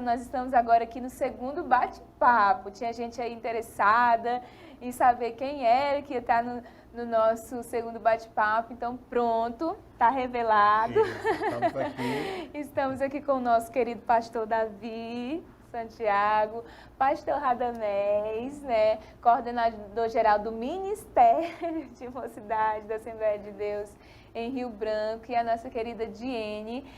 nós estamos agora aqui no segundo bate-papo. Tinha gente aí interessada em saber quem era que ia estar no nosso segundo bate-papo. Então, pronto, está revelado. Estamos aqui. Estamos aqui com o nosso querido pastor Davi Santiago, pastor Radamés, né, coordenador-geral do Ministério de Mocidade da Assembleia de Deus em Rio Branco, e a nossa querida Diene,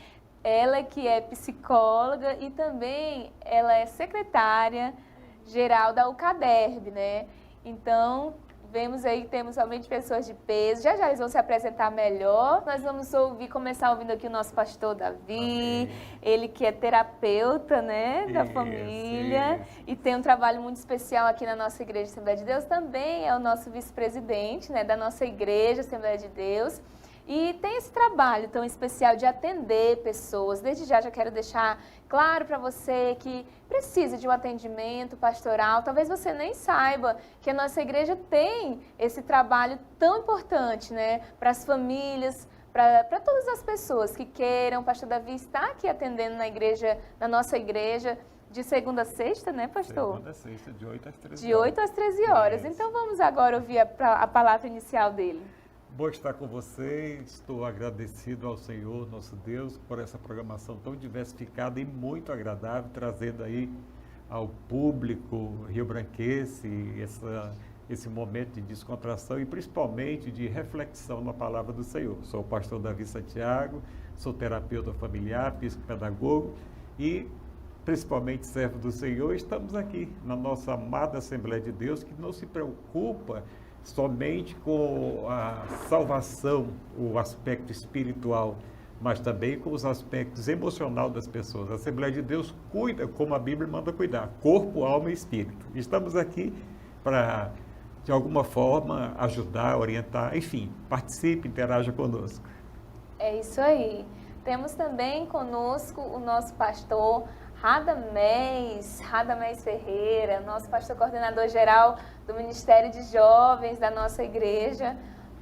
ela que é psicóloga e também ela é secretária-geral da UCADERB, né? Então, vemos aí que temos somente pessoas de peso. Já eles vão se apresentar melhor. Nós vamos começar ouvindo aqui o nosso pastor Davi, Amém. Ele que é terapeuta, né, da família, e tem um trabalho muito especial aqui na nossa Igreja Assembleia de Deus. Também é o nosso vice-presidente, né, da nossa Igreja Assembleia de Deus. E tem esse trabalho tão especial de atender pessoas. Desde já quero deixar claro para você que precisa de um atendimento pastoral. Talvez você nem saiba que a nossa igreja tem esse trabalho tão importante, né, para as famílias, para todas as pessoas que queiram. O pastor Davi está aqui atendendo na nossa igreja, de segunda a sexta, né, pastor? Segunda a sexta, de 8 às 13 horas. De 8 às 13 horas. Isso. Então vamos agora ouvir a palavra inicial dele. Bom estar com vocês, estou agradecido ao Senhor, nosso Deus, por essa programação tão diversificada e muito agradável, trazendo aí ao público riobranquense esse momento de descontração e principalmente de reflexão na palavra do Senhor. Sou o pastor Davi Santiago, sou terapeuta familiar, psicopedagogo e principalmente servo do Senhor. Estamos aqui na nossa amada Assembleia de Deus, que não se preocupa somente com a salvação, o aspecto espiritual, mas também com os aspectos emocionais das pessoas. A Assembleia de Deus cuida, como a Bíblia manda cuidar, corpo, alma e espírito. Estamos aqui para, de alguma forma, ajudar, orientar, enfim, participe, interaja conosco. É isso aí. Temos também conosco o nosso pastor Radamés Ferreira, nosso pastor coordenador-geral do Ministério de Jovens da nossa igreja,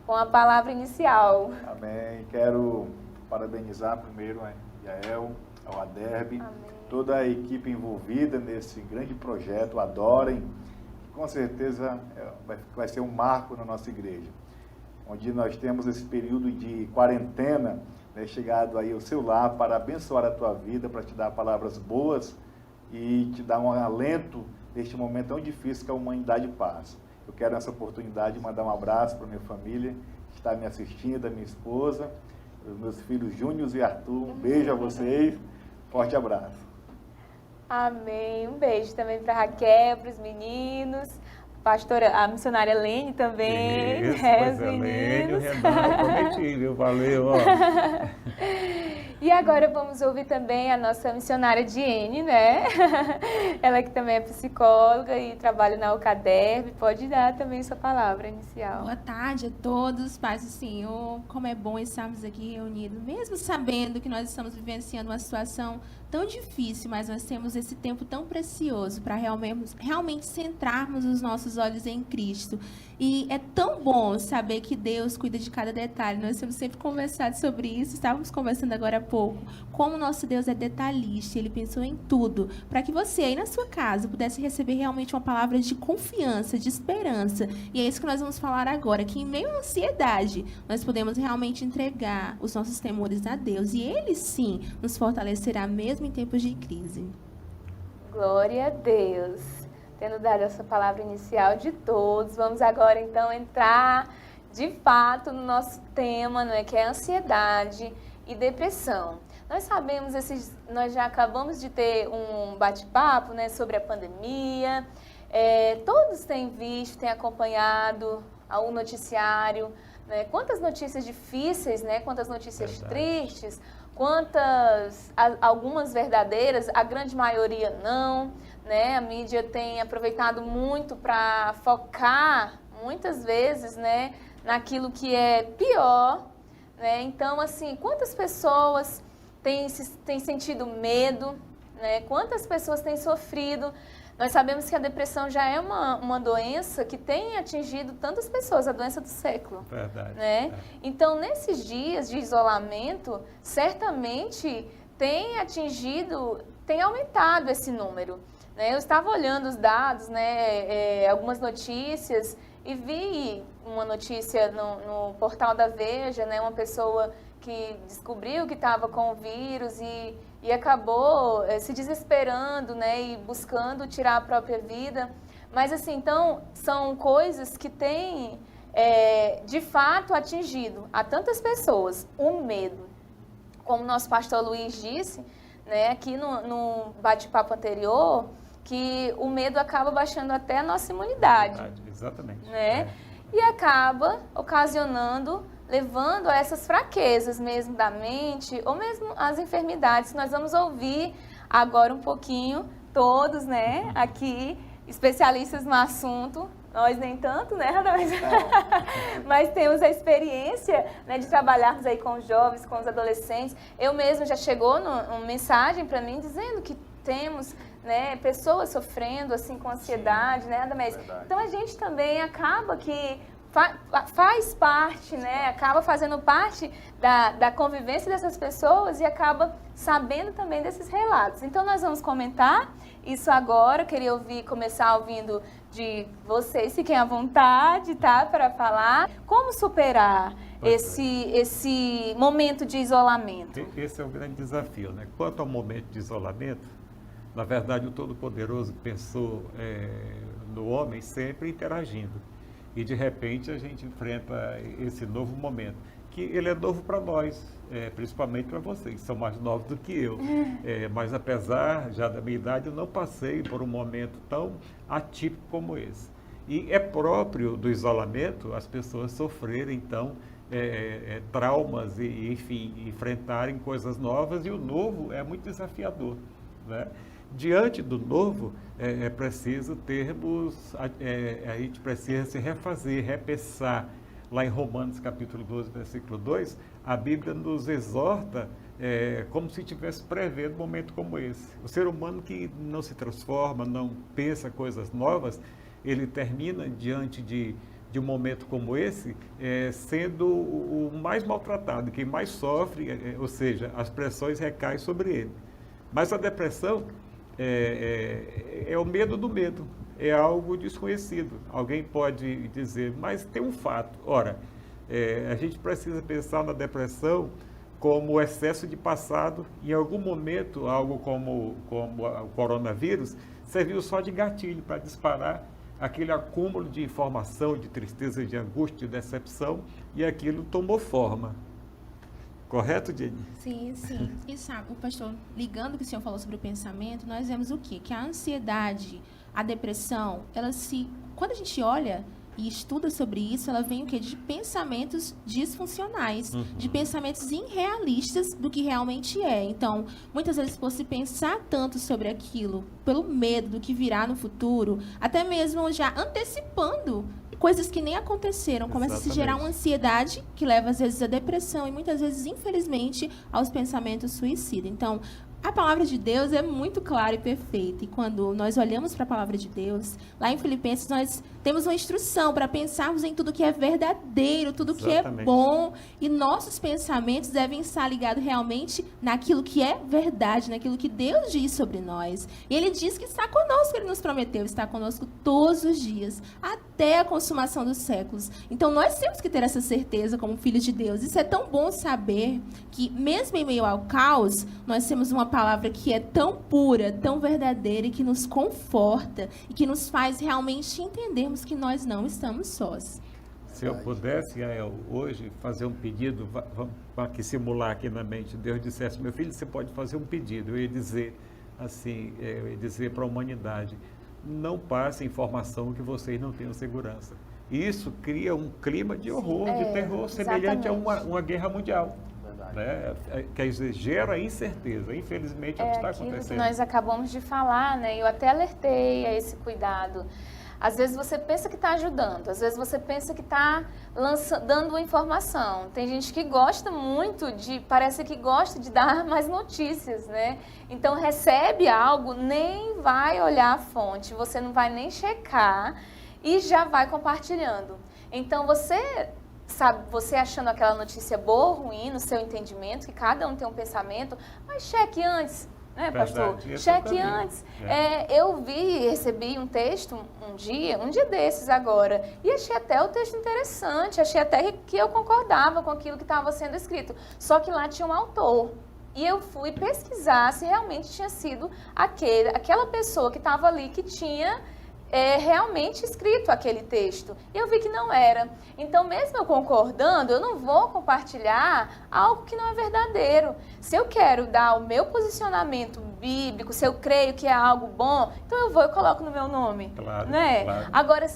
com a palavra inicial. Amém. Quero parabenizar primeiro a Yael, ao ADERB, toda a equipe envolvida nesse grande projeto, Adorem, que com certeza vai ser um marco na nossa igreja, onde nós temos esse período de quarentena, chegado aí ao seu lar para abençoar a tua vida, para te dar palavras boas e te dar um alento neste momento tão difícil que a humanidade passa. Eu quero nessa oportunidade mandar um abraço para a minha família que está me assistindo, a minha esposa, os meus filhos Júnior e Arthur. Um beijo a vocês, forte abraço. Amém. Um beijo também para a Raquel, para os meninos. A missionária Lene também. Isso, pois é, Lene, o Renan, prometi, viu? Valeu, ó. E agora vamos ouvir também a nossa missionária Diene, né? Ela que também é psicóloga e trabalha na UCADERB. Pode dar também sua palavra inicial. Boa tarde a todos, paz do Senhor. Como é bom estarmos aqui reunidos, mesmo sabendo que nós estamos vivenciando uma situação tão difícil, mas nós temos esse tempo tão precioso para realmente centrarmos os nossos olhos em Cristo. E é tão bom saber que Deus cuida de cada detalhe. Nós temos sempre conversado sobre isso, estávamos conversando agora há pouco, como o nosso Deus é detalhista, Ele pensou em tudo, para que você aí na sua casa pudesse receber realmente uma palavra de confiança, de esperança. E é isso que nós vamos falar agora, que em meio à ansiedade, nós podemos realmente entregar os nossos temores a Deus, e Ele sim nos fortalecerá mesmo em tempos de crise. Glória a Deus. Tendo dado essa palavra inicial de todos, vamos agora então entrar de fato no nosso tema, não é, que é ansiedade e depressão. Nós sabemos, nós já acabamos de ter um bate-papo, né, sobre a pandemia. Todos têm visto, têm acompanhado o noticiário, né? Quantas notícias difíceis, né? Quantas notícias tristes, algumas verdadeiras, a grande maioria não, né? A mídia tem aproveitado muito para focar, muitas vezes, né, naquilo que é pior, né? Então, assim, quantas pessoas têm sentido medo, né? Quantas pessoas têm sofrido? Nós sabemos que a depressão já é uma doença que tem atingido tantas pessoas, a doença do século. Verdade. Né? Então, nesses dias de isolamento, certamente tem aumentado esse número. Né? Eu estava olhando os dados, né, algumas notícias, e vi uma notícia no portal da Veja, né, uma pessoa que descobriu que estava com o vírus e acabou se desesperando, né, e buscando tirar a própria vida. Mas, assim, então, são coisas que têm, de fato, atingido a tantas pessoas. O medo, como o nosso pastor Luiz disse, né, aqui no bate-papo anterior, que o medo acaba baixando até a nossa imunidade. Exatamente. Né? E acaba ocasionando, levando a essas fraquezas mesmo da mente, ou mesmo as enfermidades. Nós vamos ouvir agora um pouquinho, todos, né, aqui, especialistas no assunto. Nós nem tanto, né, Radamés? Mas temos a experiência, né, de trabalharmos aí com os jovens, com os adolescentes. Eu mesmo já chegou uma mensagem para mim dizendo que temos, né, pessoas sofrendo assim com ansiedade, né, Radamés? Então a gente também acaba que faz parte, né, acaba fazendo parte da convivência dessas pessoas e acaba sabendo também desses relatos. Então nós vamos comentar isso agora. Eu queria começar ouvindo de vocês, fiquem à vontade, tá, para falar. Como superar esse momento de isolamento? Esse é o grande desafio, né? Quanto ao momento de isolamento, na verdade o Todo-Poderoso pensou no homem sempre interagindo. E de repente a gente enfrenta esse novo momento, que ele é novo para nós, principalmente para vocês, que são mais novos do que eu. Mas apesar já da minha idade, eu não passei por um momento tão atípico como esse. E é próprio do isolamento as pessoas sofrerem, então, traumas e, enfim, enfrentarem coisas novas, e o novo é muito desafiador, né? Diante do novo, é preciso termos, a gente precisa se refazer, repensar. Lá em Romanos capítulo 12, versículo 2, a Bíblia nos exorta como se estivesse prevendo um momento como esse. O ser humano que não se transforma, não pensa coisas novas, ele termina diante de um momento como esse, sendo o mais maltratado, quem mais sofre, ou seja, as pressões recaem sobre ele. Mas a depressão é o medo do medo, é algo desconhecido. Alguém pode dizer, mas tem um fato. Ora, a gente precisa pensar na depressão como o excesso de passado. Em algum momento, algo como o coronavírus serviu só de gatilho para disparar aquele acúmulo de informação, de tristeza, de angústia, de decepção, e aquilo tomou forma. Correto, Jenny? Sim, sim. E sabe, o pastor, ligando o que o senhor falou sobre o pensamento, nós vemos o quê? Que a ansiedade, a depressão, quando a gente olha e estuda sobre isso, ela vem o quê? De pensamentos disfuncionais, de pensamentos irrealistas do que realmente é. Então, muitas vezes, por se pensar tanto sobre aquilo, pelo medo do que virá no futuro, até mesmo já antecipando coisas que nem aconteceram, começa a se gerar uma ansiedade que leva, às vezes, à depressão e, muitas vezes, infelizmente, aos pensamentos suicidas. Então, a palavra de Deus é muito clara e perfeita. E quando nós olhamos para a palavra de Deus, lá em Filipenses, nós temos uma instrução para pensarmos em tudo que é verdadeiro, tudo que é bom. E nossos pensamentos devem estar ligados realmente naquilo que é verdade, naquilo que Deus diz sobre nós. E Ele diz que está conosco, Ele nos prometeu estar conosco todos os dias, até a consumação dos séculos. Então, nós temos que ter essa certeza como filhos de Deus. Isso é tão bom saber que, mesmo em meio ao caos, nós temos uma palavra que é tão pura, tão verdadeira e que nos conforta e que nos faz realmente entendermos que nós não estamos sós. Se eu pudesse, hoje, fazer um pedido, vamos aqui simular aqui na mente, Deus dissesse, meu filho, você pode fazer um pedido. Eu ia dizer assim, para a humanidade, não passe informação que vocês não tenham segurança. Isso cria um clima de horror, de terror, semelhante a uma guerra mundial. Né? Quer dizer, gera incerteza. Infelizmente, é o que está acontecendo. Que nós acabamos de falar, né? Eu até alertei a esse cuidado. Às vezes você pensa que está ajudando, às vezes você pensa que está dando informação. Tem gente que gosta muito parece que gosta de dar mais notícias, né? Então recebe algo, nem vai olhar a fonte, você não vai nem checar e já vai compartilhando. Então você sabe, você achando aquela notícia boa ou ruim no seu entendimento, que cada um tem um pensamento, mas cheque antes, né, pastor? Verdade, Cheque antes. Eu recebi um texto um dia desses agora, e achei até o texto interessante, achei até que eu concordava com aquilo que estava sendo escrito, só que lá tinha um autor. E eu fui pesquisar se realmente tinha sido aquela pessoa que estava ali que tinha realmente escrito aquele texto. E eu vi que não era. Então, mesmo eu concordando, eu não vou compartilhar algo que não é verdadeiro. Se eu quero dar o meu posicionamento bíblico, se eu creio que é algo bom, então eu vou e coloco no meu nome. Claro, né? claro. Agora,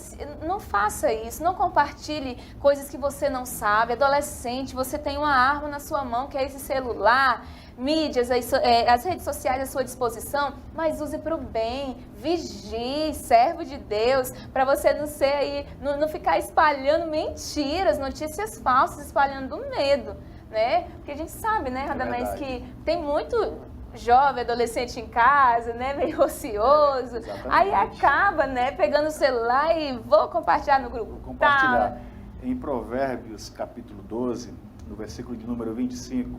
não faça isso, não compartilhe coisas que você não sabe. Adolescente, você tem uma arma na sua mão, que é esse celular, mídias, as redes sociais à sua disposição, mas use para o bem, vigie, servo de Deus, para você não ser aí, não ficar espalhando mentiras, notícias falsas, espalhando medo, né? Porque a gente sabe, né, Radamés, que tem muito jovem, adolescente em casa, né, meio ocioso, aí acaba, né, pegando o celular e vou compartilhar no grupo. Vou compartilhar. Em Provérbios, capítulo 12, no versículo de número 25,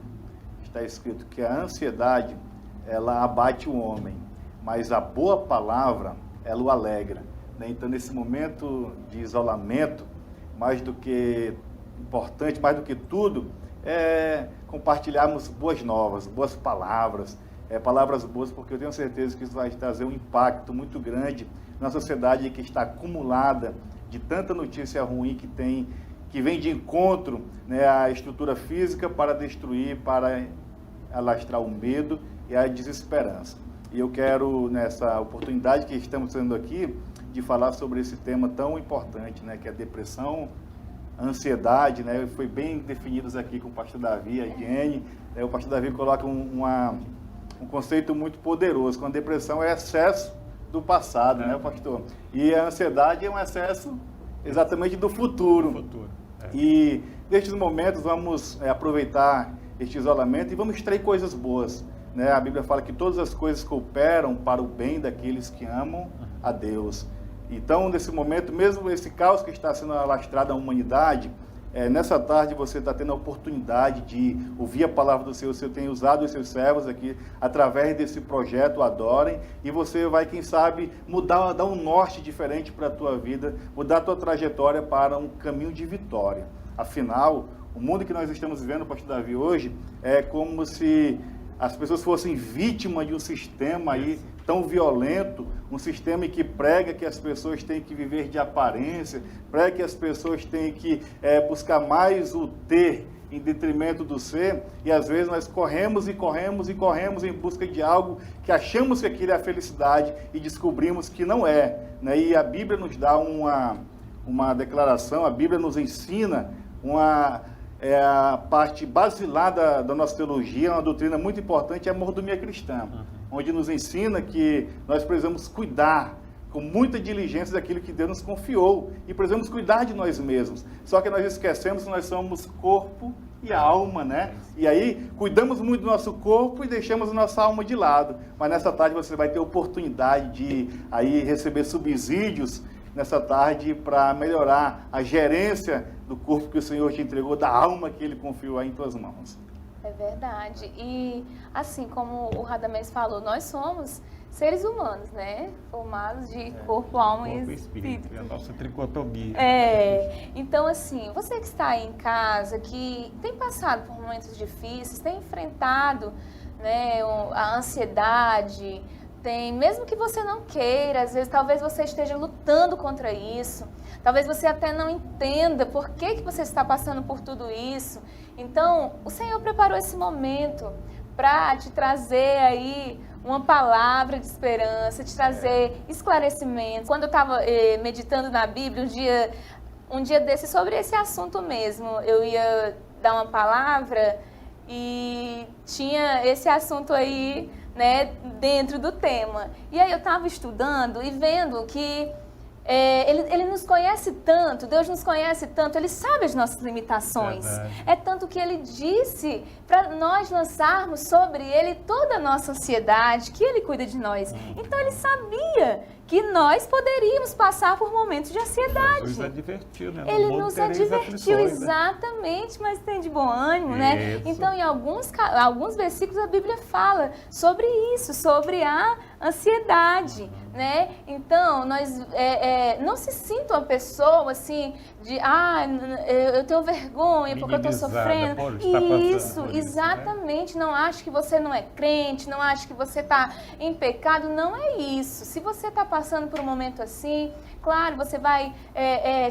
está escrito que a ansiedade, ela abate o homem, mas a boa palavra, ela o alegra. Então, nesse momento de isolamento, mais do que importante, mais do que tudo, é compartilharmos boas novas, boas palavras, palavras boas, porque eu tenho certeza que isso vai trazer um impacto muito grande na sociedade que está acumulada de tanta notícia ruim que vem de encontro, né, à estrutura física para destruir, para alastrar o medo e a desesperança. E eu quero, nessa oportunidade que estamos tendo aqui, de falar sobre esse tema tão importante, né, que é a depressão, a ansiedade, né, foi bem definidos aqui com o pastor Davi, a Jenny. O pastor Davi coloca um conceito muito poderoso, quando a depressão é excesso do passado, né, pastor? E a ansiedade é um excesso exatamente do futuro. E nestes momentos vamos aproveitar este isolamento e vamos extrair coisas boas, né? A Bíblia fala que todas as coisas cooperam para o bem daqueles que amam a Deus. Então, nesse momento, mesmo esse caos que está sendo alastrado à humanidade, nessa tarde você está tendo a oportunidade de ouvir a palavra do Senhor. Você tem usado os seus servos aqui através desse projeto Adorem, e você vai, quem sabe, dar um norte diferente para a tua vida, mudar a tua trajetória para um caminho de vitória. Afinal, o mundo que nós estamos vivendo, pastor Davi, hoje, é como se as pessoas fossem vítimas de um sistema aí tão violento, um sistema que prega que as pessoas têm que viver de aparência, prega que as pessoas têm que buscar mais o ter em detrimento do ser, e às vezes nós corremos em busca de algo que achamos que aquilo é a felicidade e descobrimos que não é, né? E a Bíblia nos dá uma declaração, a Bíblia nos ensina a parte basilar da nossa teologia, uma doutrina muito importante, é a mordomia cristã, onde nos ensina que nós precisamos cuidar com muita diligência daquilo que Deus nos confiou, e precisamos cuidar de nós mesmos. Só que nós esquecemos que nós somos corpo e alma, né? E aí, cuidamos muito do nosso corpo e deixamos a nossa alma de lado. Mas nessa tarde você vai ter oportunidade de aí receber subsídios nessa tarde para melhorar a gerência do corpo que o Senhor te entregou, da alma que Ele confiou aí em tuas mãos. É verdade. E assim como o Radamés falou, nós somos seres humanos, né? Formados de corpo, alma e espírito. É a nossa tricotomia. Então, assim, você que está aí em casa, que tem passado por momentos difíceis, tem enfrentado, né, a ansiedade, mesmo que você não queira, às vezes talvez você esteja lutando contra isso, talvez você até não entenda por que você está passando por tudo isso. Então, o Senhor preparou esse momento para te trazer aí uma palavra de esperança, te trazer esclarecimento. Quando eu estava meditando na Bíblia, um dia desse sobre esse assunto mesmo, eu ia dar uma palavra e tinha esse assunto aí, né, dentro do tema. E aí eu estava estudando e vendo que Ele nos conhece tanto, Deus nos conhece tanto, Ele sabe as nossas limitações. É tanto que Ele disse para nós lançarmos sobre Ele toda a nossa ansiedade, que Ele cuida de nós. Então Ele sabia que nós poderíamos passar por momentos de ansiedade. Jesus advertiu, né? Ele nos advertiu, exatamente, mas tem de bom ânimo, né? Então, em alguns versículos a Bíblia fala sobre isso, sobre a ansiedade, né? Então, não se sinta uma pessoa assim, eu tenho vergonha porque eu estou sofrendo. Isso, exatamente. Né? Não acho que você não é crente, não acho que você está em pecado, não é isso. Se você está passando por um momento assim, claro, você vai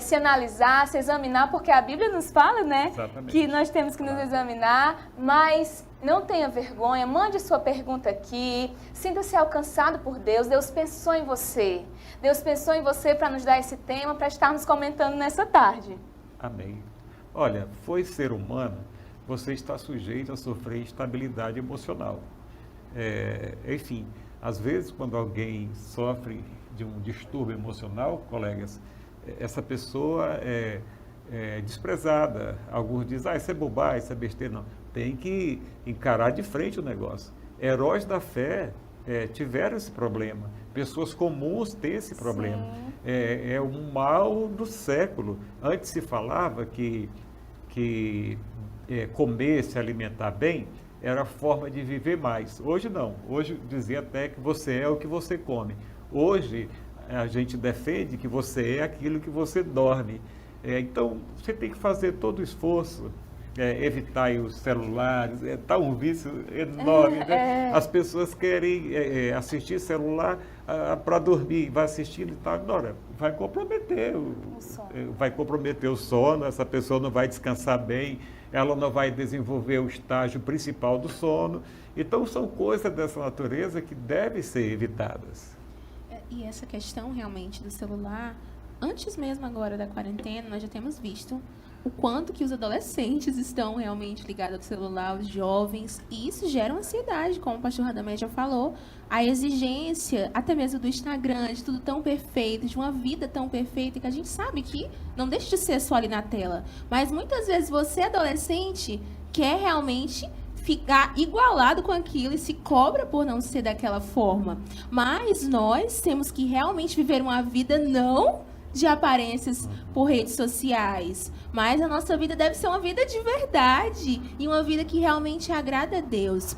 se analisar, se examinar, porque a Bíblia nos fala, né? Exatamente. Que nós temos que nos examinar, mas não tenha vergonha, mande sua pergunta aqui, sinta-se alcançado por Deus, Deus pensou em você. Deus pensou em você para nos dar esse tema, para estarmos comentando nessa tarde. Amém. Olha, foi ser humano, você está sujeito a sofrer instabilidade emocional. Enfim, às vezes quando alguém sofre de um distúrbio emocional, colegas, essa pessoa é desprezada. Alguns dizem, isso é bobagem, isso é besteira. Não, tem que encarar de frente o negócio. Heróis da fé tiveram esse problema. Pessoas comuns têm esse problema. É um mal do século. Antes se falava que comer, se alimentar bem, era a forma de viver mais. Hoje não. Hoje dizia até que você é o que você come. Hoje a gente defende que você é aquilo que você dorme. Então você tem que fazer todo o esforço, evitar os celulares. Está um vício enorme. Né? As pessoas querem assistir celular para dormir, vai assistindo e tal. Agora, vai comprometer o sono, essa pessoa não vai descansar bem, ela não vai desenvolver o estágio principal do sono. Então, são coisas dessa natureza que devem ser evitadas. E essa questão realmente do celular, antes mesmo agora da quarentena, nós já temos visto o quanto que os adolescentes estão realmente ligados ao celular, os jovens, e isso gera ansiedade, como o pastor Radamés já falou, a exigência, até mesmo do Instagram, de tudo tão perfeito, de uma vida tão perfeita, que a gente sabe que não deixa de ser só ali na tela, mas muitas vezes você, adolescente, quer realmente ficar igualado com aquilo e se cobra por não ser daquela forma, mas nós temos que realmente viver uma vida não de aparências por redes sociais, mas a nossa vida deve ser uma vida de verdade e uma vida que realmente agrada a Deus.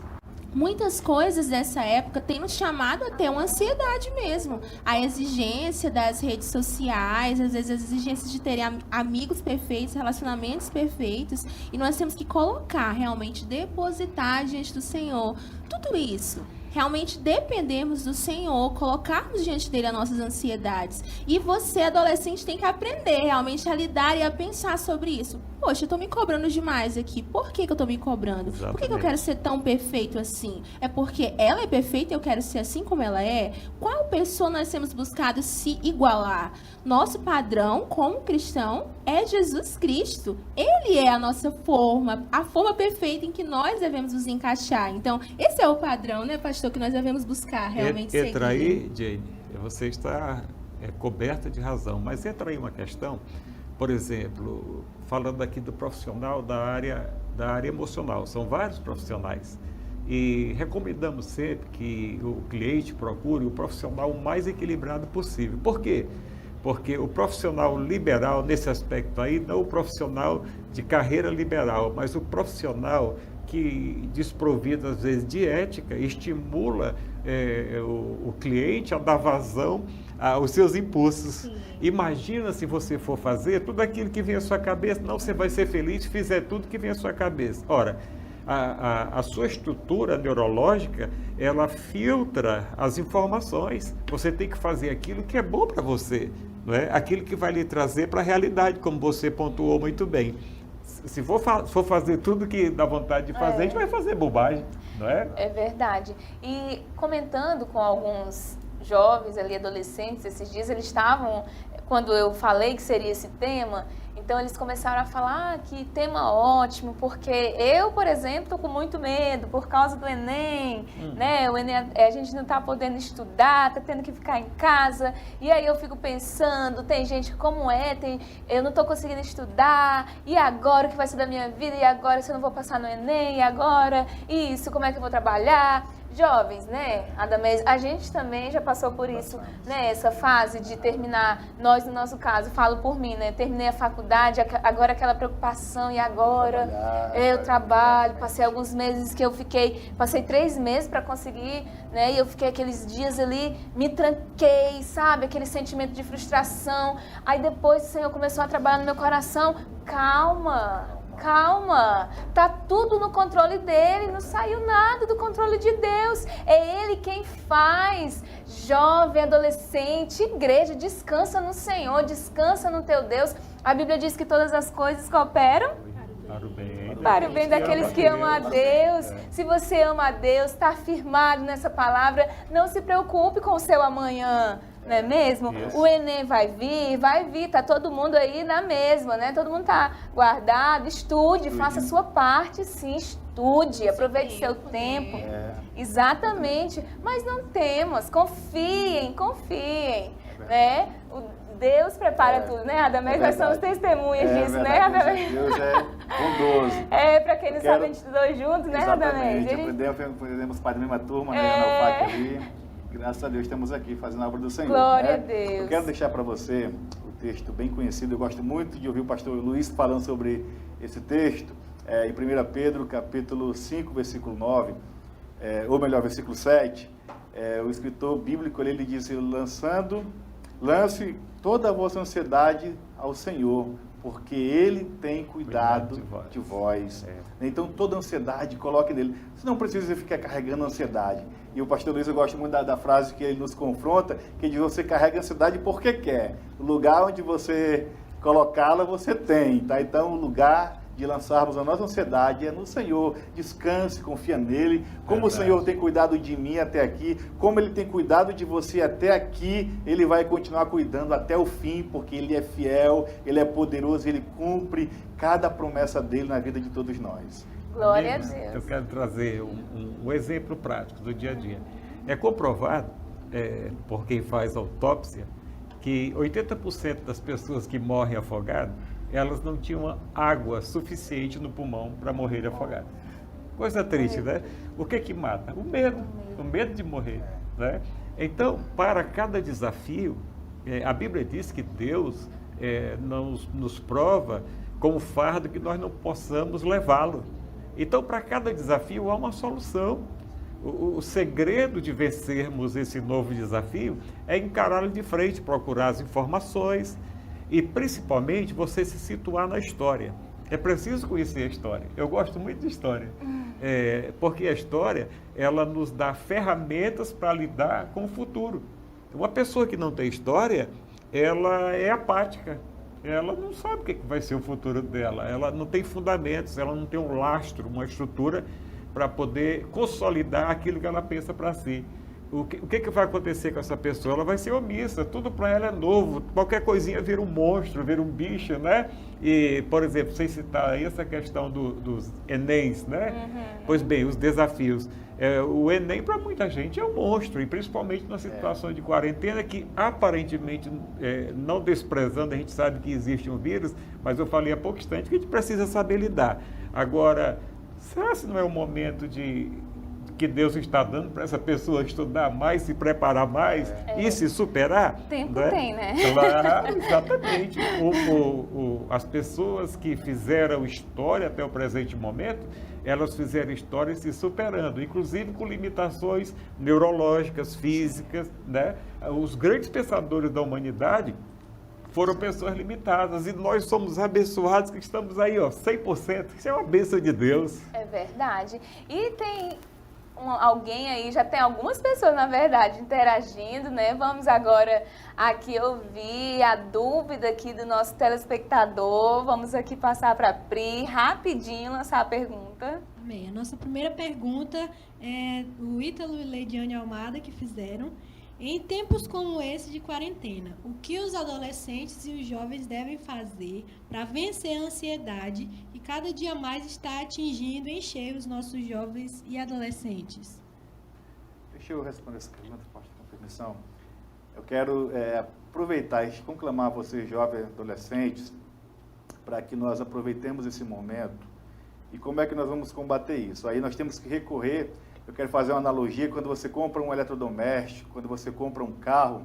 Muitas coisas dessa época têm nos chamado a ter uma ansiedade mesmo. A exigência das redes sociais, às vezes as exigências de terem amigos perfeitos, relacionamentos perfeitos, e nós temos que colocar, realmente depositar diante do Senhor tudo isso. Realmente dependemos do Senhor, colocarmos diante dele as nossas ansiedades. E você, adolescente, tem que aprender realmente a lidar e a pensar sobre isso. Poxa, eu estou me cobrando demais aqui. Por que eu estou me cobrando? Exatamente. Por que eu quero ser tão perfeito assim? É porque ela é perfeita e eu quero ser assim como ela é? Qual pessoa nós temos buscado se igualar? Nosso padrão, como cristão, é Jesus Cristo. Ele é a nossa forma, a forma perfeita em que nós devemos nos encaixar. Então, esse é o padrão, né, pastor, que nós devemos buscar realmente seguir. Entra aí, Jane, você está coberta de razão, mas entra aí uma questão, por exemplo, falando aqui do profissional da área emocional, são vários profissionais, e recomendamos sempre que o cliente procure o profissional o mais equilibrado possível. Por quê? Porque o profissional liberal, nesse aspecto aí, não o profissional de carreira liberal, mas o profissional que, desprovido às vezes de ética, estimula o cliente a dar vazão aos seus impulsos. Sim. Imagina se você for fazer tudo aquilo que vem à sua cabeça, não, você vai ser feliz se fizer tudo que vem à sua cabeça. Ora, a sua estrutura neurológica, ela filtra as informações. Você tem que fazer aquilo que é bom para você, não é? Aquilo que vai lhe trazer para a realidade, como você pontuou muito bem. Se for fazer tudo que dá vontade de fazer, a gente vai fazer bobagem, não é? É verdade. E comentando com alguns jovens ali, adolescentes, esses dias, eles estavam, quando eu falei que seria esse tema, Então eles começaram a falar que tema ótimo, porque eu, por exemplo, estou com muito medo por causa do Enem, né? O Enem, a gente não está podendo estudar, está tendo que ficar em casa. E aí eu fico pensando, tem gente como eu não estou conseguindo estudar, e agora o que vai ser da minha vida? E agora se eu não vou passar no Enem? E agora isso, como é que eu vou trabalhar? Jovens, né, Adamés, a gente também já passou por isso, né, essa fase de terminar, nós no nosso caso, falo por mim, né, terminei a faculdade, agora aquela preocupação, e agora eu trabalho, passei alguns meses que passei 3 meses para conseguir, né, e eu fiquei aqueles dias ali, me tranquei, sabe, aquele sentimento de frustração, aí depois o Senhor começou a trabalhar no meu coração, calma, tá tudo no controle dele, não saiu nada do controle de Deus, é ele quem faz. Jovem, adolescente, igreja, descansa no Senhor, descansa no teu Deus. A Bíblia diz que todas as coisas cooperam para o bem daqueles que amam a Deus. Se você ama a Deus, está firmado nessa palavra, não se preocupe com o seu amanhã. Não é mesmo? Isso. O Enem vai vir, tá todo mundo aí na mesma, né? Todo mundo tá guardado, estude, faça a sua parte, sim, estude, aproveite seu tempo. Exatamente, mas não temas, confiem, né? Deus prepara tudo, né, Adamés? Nós somos testemunhas disso, né, Adamés? Deus é bondoso. Pra quem não sabe, a gente estudou juntos, né, Adamés? Aprendemos para a mesma turma, né, na UFAC ali. Graças a Deus estamos aqui fazendo a obra do Senhor. Glória a Deus. Eu quero deixar para você o texto bem conhecido. Eu gosto muito de ouvir o pastor Luiz falando sobre esse texto. Em 1 Pedro, capítulo 5, versículo 9, ou melhor, versículo 7. O escritor bíblico ele diz, lance toda a vossa ansiedade ao Senhor, porque Ele tem cuidado de vós. Então, toda ansiedade, coloque nele. Você não precisa ficar carregando ansiedade. E o pastor Luiz, eu gosto muito da frase que ele nos confronta, que diz, você carrega ansiedade porque quer. O lugar onde você colocá-la, você tem. Tá? Então, o lugar de lançarmos a nossa ansiedade é no Senhor. Descanse, confia nele. Como o Senhor tem cuidado de mim até aqui, como Ele tem cuidado de você até aqui, Ele vai continuar cuidando até o fim, porque Ele é fiel, Ele é poderoso, Ele cumpre cada promessa dEle na vida de todos nós. Glória a Deus. Eu quero trazer um exemplo prático do dia a dia. É comprovado, por quem faz autópsia, que 80% das pessoas que morrem afogadas, elas não tinham água suficiente no pulmão para morrer afogadas. Coisa triste, né? O que mata? O medo de morrer, né? Então, para cada desafio, a Bíblia diz que Deus nos prova com o fardo que nós não possamos levá-lo. Então, para cada desafio há uma solução. O segredo de vencermos esse novo desafio é encará-lo de frente, procurar as informações e, principalmente, você se situar na história. É preciso conhecer a história. Eu gosto muito de história, porque a história ela nos dá ferramentas para lidar com o futuro. Uma pessoa que não tem história, ela é apática. Ela não sabe o que vai ser o futuro dela, ela não tem fundamentos, ela não tem um lastro, uma estrutura para poder consolidar aquilo que ela pensa para si. O que vai acontecer com essa pessoa? Ela vai ser omissa, tudo para ela é novo, qualquer coisinha vira um monstro, vira um bicho, né? E, por exemplo, sem citar aí essa questão dos Enems, né? Pois bem, os desafios. O Enem, para muita gente, é um monstro, e principalmente na situação de quarentena, que aparentemente, não desprezando, a gente sabe que existe um vírus, mas eu falei há pouco instante que a gente precisa saber lidar. Agora, será que não é o momento que Deus está dando para essa pessoa estudar mais, se preparar mais e se superar? Tempo né? Tem, né? Claro, exatamente. As pessoas que fizeram história até o presente momento, elas fizeram história se superando, inclusive com limitações neurológicas, físicas, né? Os grandes pensadores da humanidade foram pessoas limitadas e nós somos abençoados que estamos aí, 100%. Isso é uma bênção de Deus. É verdade. E tem alguém aí, já tem algumas pessoas, na verdade, interagindo, né? Vamos agora aqui ouvir a dúvida aqui do nosso telespectador. Vamos aqui passar para a Pri, rapidinho, lançar a pergunta. Amém. A nossa primeira pergunta é o Ítalo e Leidiane Almada que fizeram. Em tempos como esse de quarentena, o que os adolescentes e os jovens devem fazer para vencer a ansiedade que cada dia mais está atingindo em cheio os nossos jovens e adolescentes? Deixa eu responder essa pergunta, pastor, com permissão. Eu quero aproveitar e conclamar vocês, jovens e adolescentes, para que nós aproveitemos esse momento. E como é que nós vamos combater isso? Aí nós temos que recorrer, eu quero fazer uma analogia, quando você compra um eletrodoméstico, quando você compra um carro,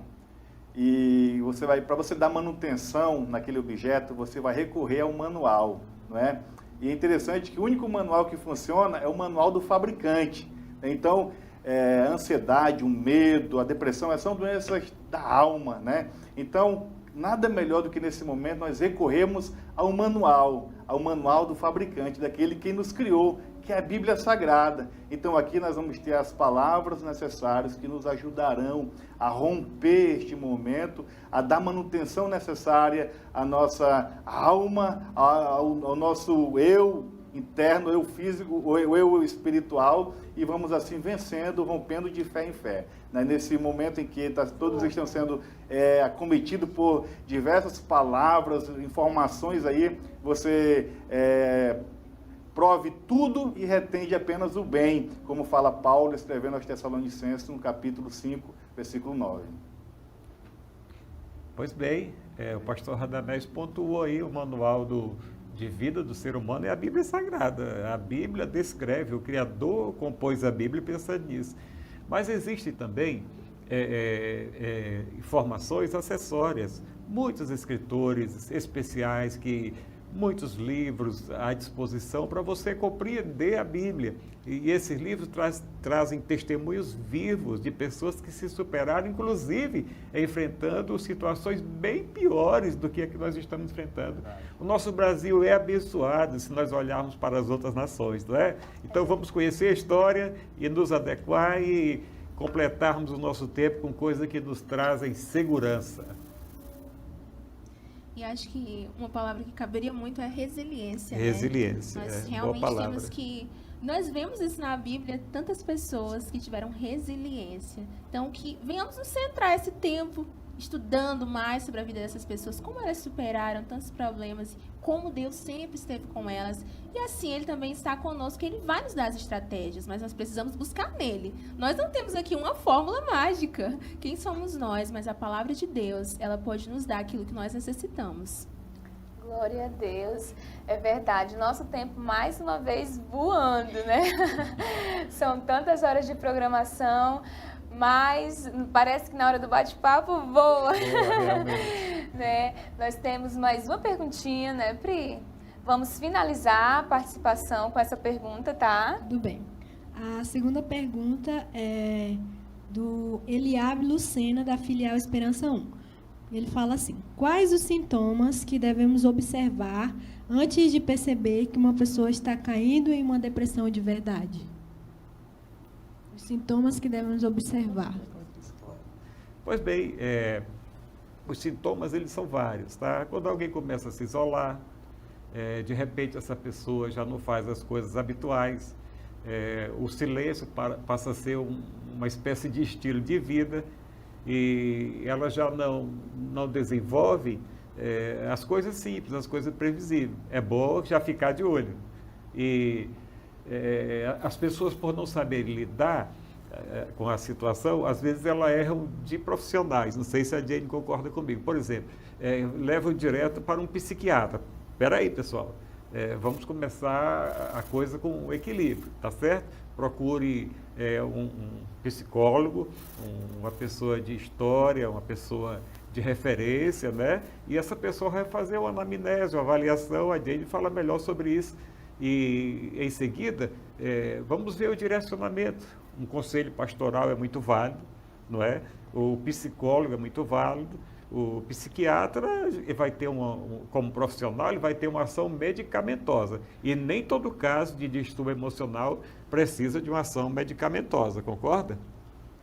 e você vai, para você dar manutenção naquele objeto, você vai recorrer ao manual, não é? E é interessante que o único manual que funciona é o manual do fabricante. Então, a ansiedade, o medo, a depressão, são doenças da alma, né? Então, nada melhor do que nesse momento nós recorremos ao manual do fabricante, daquele que nos criou, que é a Bíblia Sagrada. Então aqui nós vamos ter as palavras necessárias que nos ajudarão a romper este momento, a dar manutenção necessária à nossa alma, ao nosso eu interno, eu físico, o eu espiritual, e vamos assim vencendo, rompendo de fé em fé. Nesse momento em que todos estão sendo acometidos por diversas palavras, informações aí, você prove tudo e retende apenas o bem, como fala Paulo escrevendo aos Tessalonicenses no capítulo 5, versículo 9. Pois bem, o pastor Radamés pontuou aí o manual de vida do ser humano é a Bíblia Sagrada. A Bíblia descreve, o Criador compôs a Bíblia pensando nisso. Mas existem também informações acessórias. Muitos escritores especiais, muitos livros à disposição para você compreender a Bíblia. E esses livros trazem testemunhos vivos de pessoas que se superaram, inclusive enfrentando situações bem piores do que a que nós estamos enfrentando. O nosso Brasil é abençoado se nós olharmos para as outras nações, não é? Então vamos conhecer a história e nos adequar e completarmos o nosso tempo com coisas que nos trazem segurança. E acho que uma palavra que caberia muito é resiliência. Resiliência, né? Nós boa realmente palavra. temos que... Nós vemos isso na Bíblia, tantas pessoas que tiveram resiliência. Então, que venhamos nos centrar esse tempo estudando mais sobre a vida dessas pessoas, como elas superaram tantos problemas, como Deus sempre esteve com elas. E assim, Ele também está conosco, Ele vai nos dar as estratégias, mas nós precisamos buscar nele. Nós não temos aqui uma fórmula mágica. Quem somos nós? Mas a palavra de Deus, ela pode nos dar aquilo que nós necessitamos. Glória a Deus, é verdade. Nosso tempo, mais uma vez, voando, né? São tantas horas de programação, mas parece que na hora do bate-papo voa. Né? Nós temos mais uma perguntinha, né, Pri? Vamos finalizar a participação com essa pergunta, tá? Tudo bem. A segunda pergunta é do Eliabe Lucena, da filial Esperança 1. Ele fala assim: quais os sintomas que devemos observar antes de perceber que uma pessoa está caindo em uma depressão de verdade? Os sintomas que devemos observar. Pois bem, os sintomas eles são vários, tá? Quando alguém começa a se isolar, de repente essa pessoa já não faz as coisas habituais, o silêncio passa a ser uma espécie de estilo de vida, e ela já não desenvolve as coisas simples, as coisas previsíveis. É bom já ficar de olho. E as pessoas, por não saberem lidar com a situação, às vezes elas erram de profissionais. Não sei se a Jane concorda comigo. Por exemplo, levam direto para um psiquiatra. Espera aí, pessoal. Vamos começar a coisa com equilíbrio, tá certo? Procure um psicólogo, uma pessoa de história, uma pessoa de referência, né? E essa pessoa vai fazer uma anamnese, uma avaliação, a Jane fala melhor sobre isso. E, em seguida, vamos ver o direcionamento. Um conselho pastoral é muito válido, não é? O psicólogo é muito válido. O psiquiatra vai ter como profissional, ele vai ter uma ação medicamentosa. E nem todo caso de distúrbio emocional precisa de uma ação medicamentosa, concorda?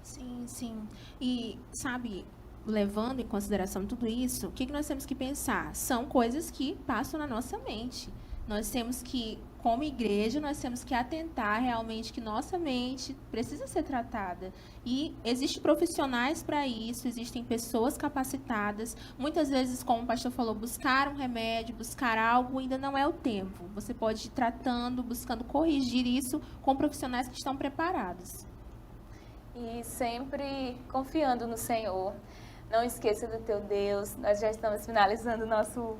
Sim, sim. E, sabe, levando em consideração tudo isso, o que nós temos que pensar? São coisas que passam na nossa mente. Nós temos que como igreja, nós temos que atentar realmente que nossa mente precisa ser tratada. E existem profissionais para isso, existem pessoas capacitadas. Muitas vezes, como o pastor falou, buscar um remédio, buscar algo, ainda não é o tempo. Você pode ir tratando, buscando corrigir isso com profissionais que estão preparados. E sempre confiando no Senhor. Não esqueça do teu Deus. Nós já estamos finalizando o nosso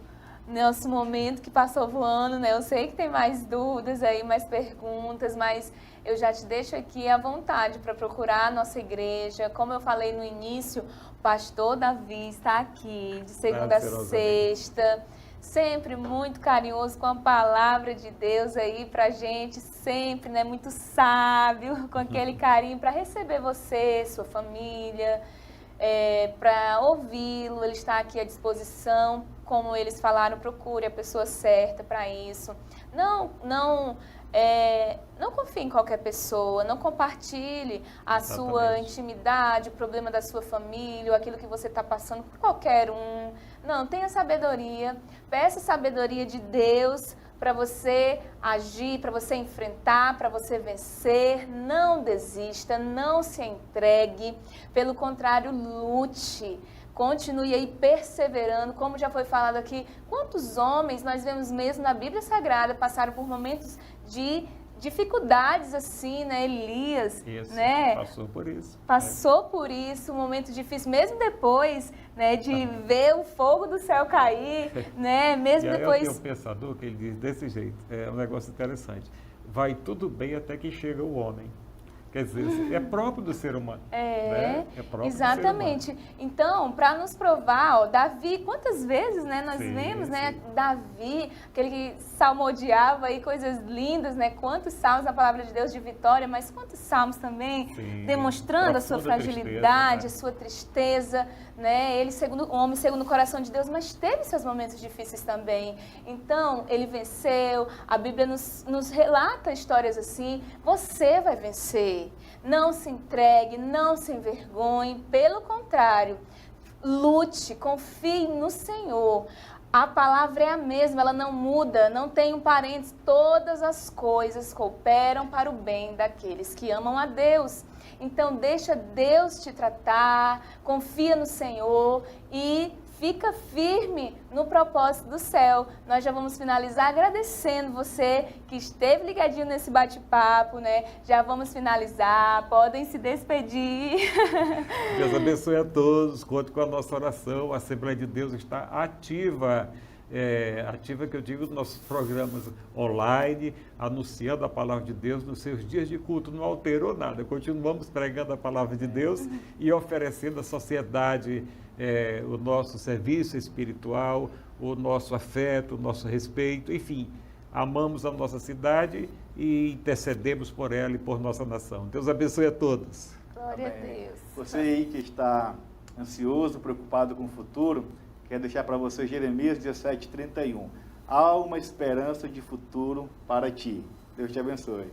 momento que passou voando, né? Eu sei que tem mais dúvidas aí, mais perguntas, mas eu já te deixo aqui à vontade para procurar a nossa igreja. Como eu falei no início, o pastor Davi está aqui de segunda a sexta, sempre muito carinhoso com a palavra de Deus aí pra gente, sempre, né? Muito sábio, com aquele carinho para receber você, sua família, para ouvi-lo. Ele está aqui à disposição. Como eles falaram, procure a pessoa certa para isso. Não confie em qualquer pessoa, não compartilhe a sua intimidade, o problema da sua família, ou aquilo que você está passando por qualquer um. Não, tenha sabedoria, peça sabedoria de Deus para você agir, para você enfrentar, para você vencer. Não desista, não se entregue, pelo contrário, lute. Continue aí perseverando, como já foi falado aqui. Quantos homens nós vemos mesmo na Bíblia Sagrada passaram por momentos de dificuldades assim, né? Elias, isso, né? Passou por isso. Passou por isso, um momento difícil, mesmo depois, né? De ver o fogo do céu cair, né? Mesmo depois. Tem um pensador que ele diz desse jeito, é um negócio interessante. Vai tudo bem até que chega o homem. Quer dizer, é próprio do ser humano. Né? É próprio Exatamente. Do ser humano. Então, para nos provar, ó, Davi, quantas vezes, né, nós vemos, né, Davi, aquele que salmodiava aí coisas lindas, né, quantos salmos na palavra de Deus de vitória, mas quantos salmos também demonstrando a sua fragilidade, tristeza, a sua tristeza, né, ele segundo o homem, segundo o coração de Deus, mas teve seus momentos difíceis também. Então, ele venceu, a Bíblia nos relata histórias assim, você vai vencer. Não se entregue, não se envergonhe, pelo contrário, lute, confie no Senhor. A palavra é a mesma, ela não muda, não tem um parênteses. Todas as coisas cooperam para o bem daqueles que amam a Deus. Então, deixa Deus te tratar, confia no Senhor e fica firme no propósito do céu. Nós já vamos finalizar agradecendo você que esteve ligadinho nesse bate-papo, né? Já vamos finalizar, podem se despedir. Deus abençoe a todos, conte com a nossa oração. A Assembleia de Deus está ativa. Ativa que eu digo nos nossos programas online, anunciando a palavra de Deus nos seus dias de culto. Não alterou nada, continuamos pregando a palavra de Deus e oferecendo à sociedade o nosso serviço espiritual, o nosso afeto, o nosso respeito, enfim, amamos a nossa cidade e intercedemos por ela e por nossa nação. Deus abençoe a todos. Glória a Deus. Você aí que está ansioso, preocupado com o futuro, quero deixar para você Jeremias 17:31. Há uma esperança de futuro para ti. Deus te abençoe.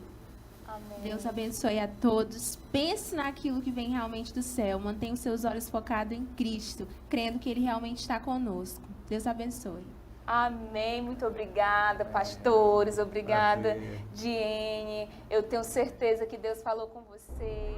Amém. Deus abençoe a todos. Pense naquilo que vem realmente do céu. Mantenha os seus olhos focados em Cristo, crendo que Ele realmente está conosco. Deus abençoe. Amém. Muito obrigada, pastores. Obrigada, Diene. Eu tenho certeza que Deus falou com você.